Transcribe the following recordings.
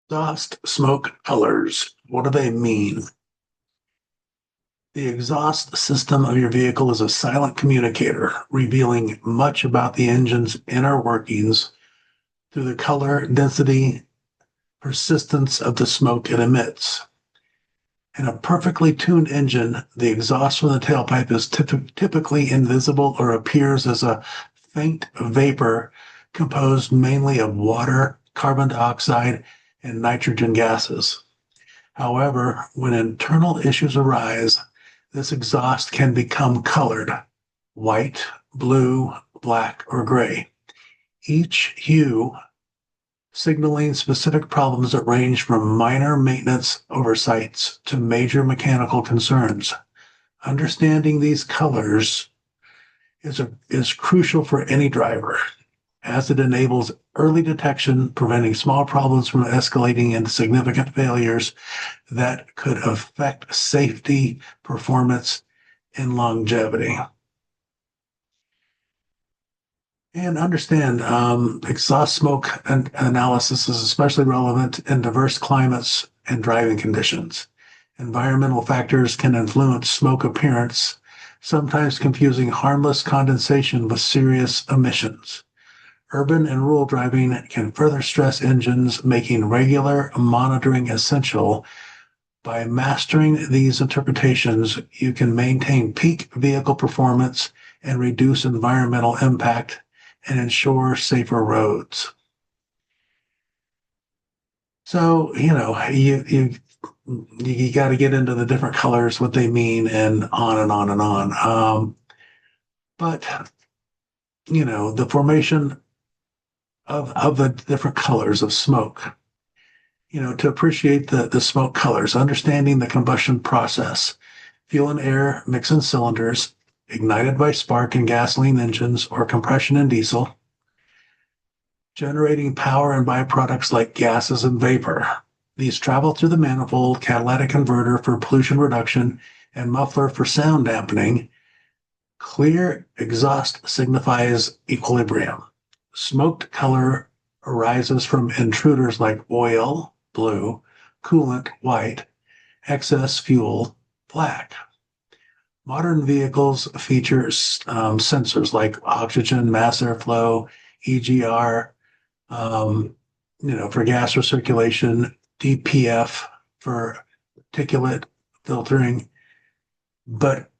Exhaust smoke colors. What do they mean? The exhaust system of your vehicle is a silent communicator, revealing much about the engine's inner workings through the color, density, persistence of the smoke it emits. In a perfectly tuned engine, the exhaust from the tailpipe is typically invisible or appears as a faint vapor composed mainly of water, carbon dioxide, and nitrogen gases. However, when internal issues arise, this exhaust can become colored: white, blue, black, or gray. Each hue signaling specific problems that range from minor maintenance oversights to major mechanical concerns. Understanding these colors is crucial for any driver, as it enables early detection, preventing small problems from escalating into significant failures that could affect safety, performance, and longevity. And understand, exhaust smoke analysis is especially relevant in diverse climates and driving conditions. Environmental factors can influence smoke appearance, sometimes confusing harmless condensation with serious emissions. Urban and rural driving can further stress engines, making regular monitoring essential. By mastering these interpretations, you can maintain peak vehicle performance and reduce environmental impact and ensure safer roads. So, you got to get into the different colors, what they mean, and on and on and on. But the formation of the different colors of smoke. To appreciate the smoke colors, understanding the combustion process. Fuel and air mix in cylinders, ignited by spark and gasoline engines or compression in diesel, generating power and byproducts like gases and vapor. These travel through the manifold, catalytic converter for pollution reduction, and muffler for sound dampening. Clear exhaust signifies equilibrium. Smoked color arises from intruders like oil, blue, coolant, white, excess fuel, black. Modern vehicles feature sensors like oxygen, mass airflow, EGR, for gas recirculation, DPF for particulate filtering, but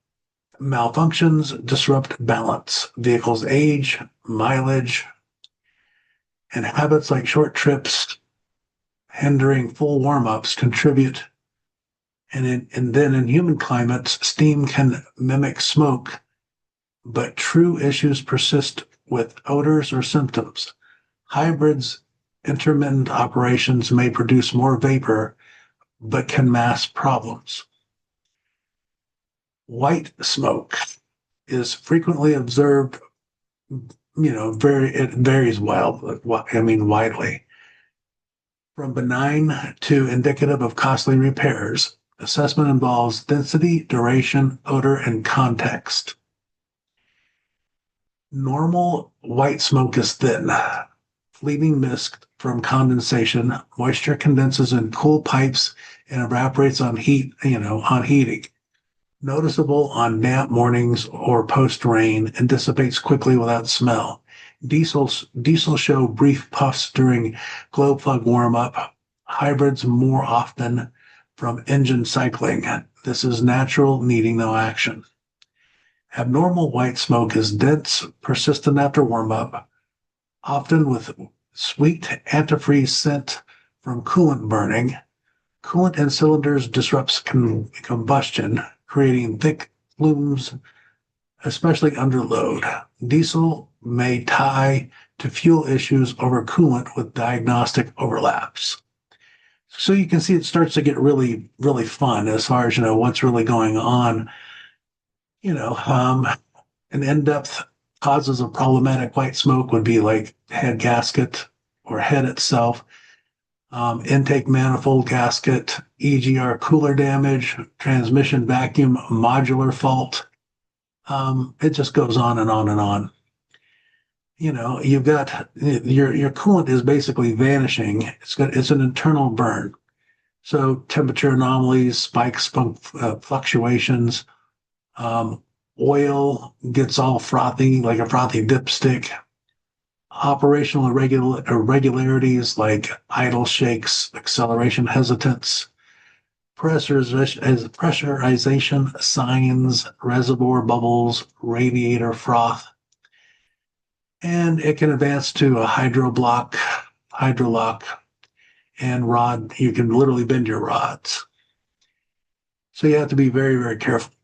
malfunctions disrupt balance. Vehicles age, mileage, and habits like short trips hindering full warm-ups contribute. And then in human climates, steam can mimic smoke, but true issues persist with odors or symptoms. Hybrids, intermittent operations may produce more vapor, but can mask problems. White smoke is frequently observed, it varies widely. From benign to indicative of costly repairs, assessment involves density, duration, odor, and context. Normal white smoke is thin, fleeting mist from condensation. Moisture condenses in cool pipes and evaporates on heating. Noticeable on damp mornings or post-rain and dissipates quickly without smell. Diesel show brief puffs during glow plug warm-up. Hybrids more often from engine cycling. This is natural, needing no action. Abnormal white smoke is dense, persistent after warm-up, often with sweet antifreeze scent from coolant burning. Coolant in cylinders disrupts combustion, creating thick plumes, especially under load. Diesel may tie to fuel issues over coolant with diagnostic overlaps. So you can see it starts to get really, really fun as far as, what's really going on. An in-depth causes of problematic white smoke would be like head gasket or head itself, intake manifold gasket, EGR cooler damage, transmission vacuum modular fault. It just goes on and on and on. you've got your coolant is basically vanishing. It's an internal burn. So temperature anomalies, spikes, fluctuations, um, oil gets all frothy like a frothy dipstick. Operational irregularities like idle shakes, acceleration hesitance, pressurization signs, reservoir bubbles, radiator froth, and it can advance to a hydrolock, and rod. You can literally bend your rods. So you have to be very, very careful.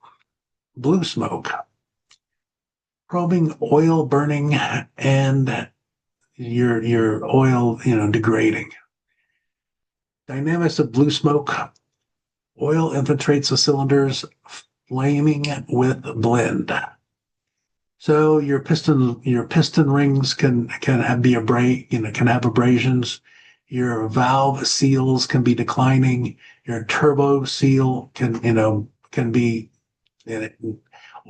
Blue smoke, probing oil burning and your oil, degrading. Dynamics of blue smoke, oil infiltrates the cylinders, flaming with blend. So your piston rings can can have abrasions. Your valve seals can be declining. Your turbo seal can be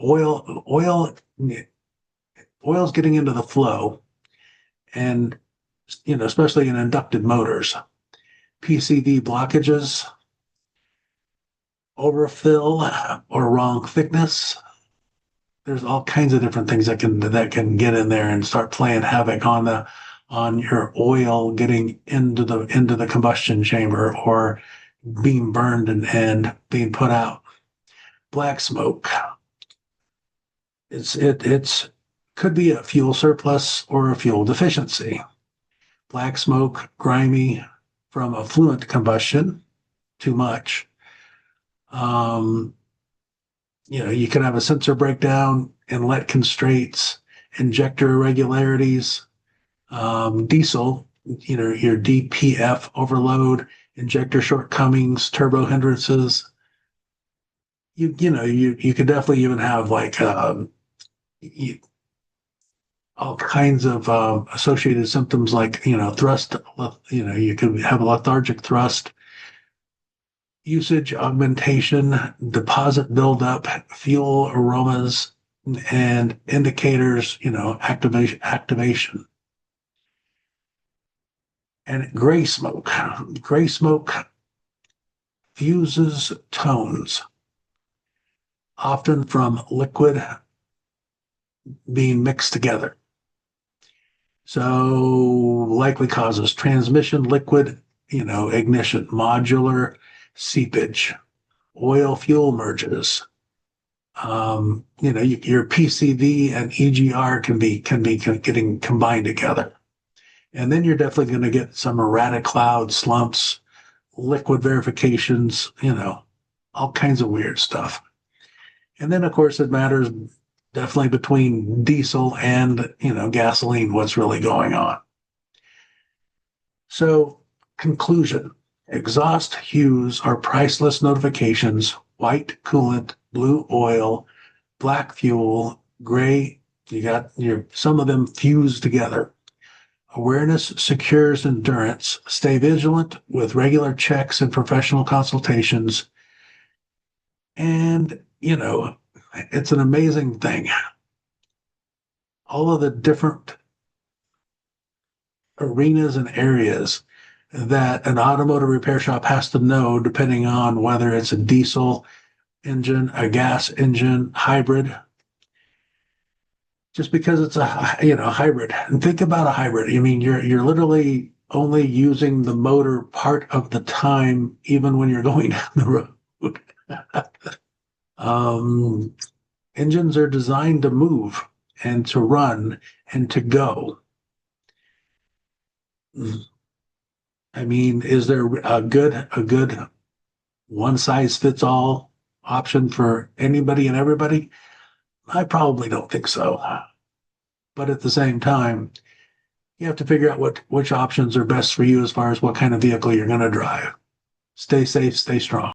oil oil's getting into the flow, and especially in inducted motors. PCV blockages, overfill or wrong thickness. There's all kinds of different things that can get in there and start playing havoc on your oil getting into the combustion chamber or being burned and being put out. Black smoke. It's could be a fuel surplus or a fuel deficiency. Black smoke, grimy from effluent combustion, too much. You can have a sensor breakdown, inlet constraints, injector irregularities, diesel, your DPF overload, injector shortcomings, turbo hindrances. You could definitely even have like all kinds of associated symptoms like thrust. You could have a lethargic thrust, usage augmentation, deposit buildup, fuel aromas, and indicators, activation. And gray smoke. Gray smoke fuses tones, often from liquid being mixed together. So likely causes transmission liquid, ignition, modular seepage, oil fuel merges. Your PCV and EGR can be getting combined together. And then you're definitely going to get some erratic cloud slumps, liquid verifications, all kinds of weird stuff. And then, of course, it matters definitely between diesel and, gasoline, what's really going on. So, conclusion. Exhaust hues are priceless notifications: white coolant, blue oil, black fuel, gray. You got some of them fused together. Awareness secures endurance. Stay vigilant with regular checks and professional consultations. And, it's an amazing thing. All of the different arenas and areas that an automotive repair shop has to know, depending on whether it's a diesel engine, a gas engine, hybrid. Just because it's a hybrid, and think about a hybrid. I mean, you're literally only using the motor part of the time, even when you're going down the road. Engines are designed to move and to run and to go. I mean, is there a good one size fits all option for anybody and everybody? I probably don't think so. But at the same time, you have to figure out which options are best for you as far as what kind of vehicle you're going to drive. Stay safe, stay strong.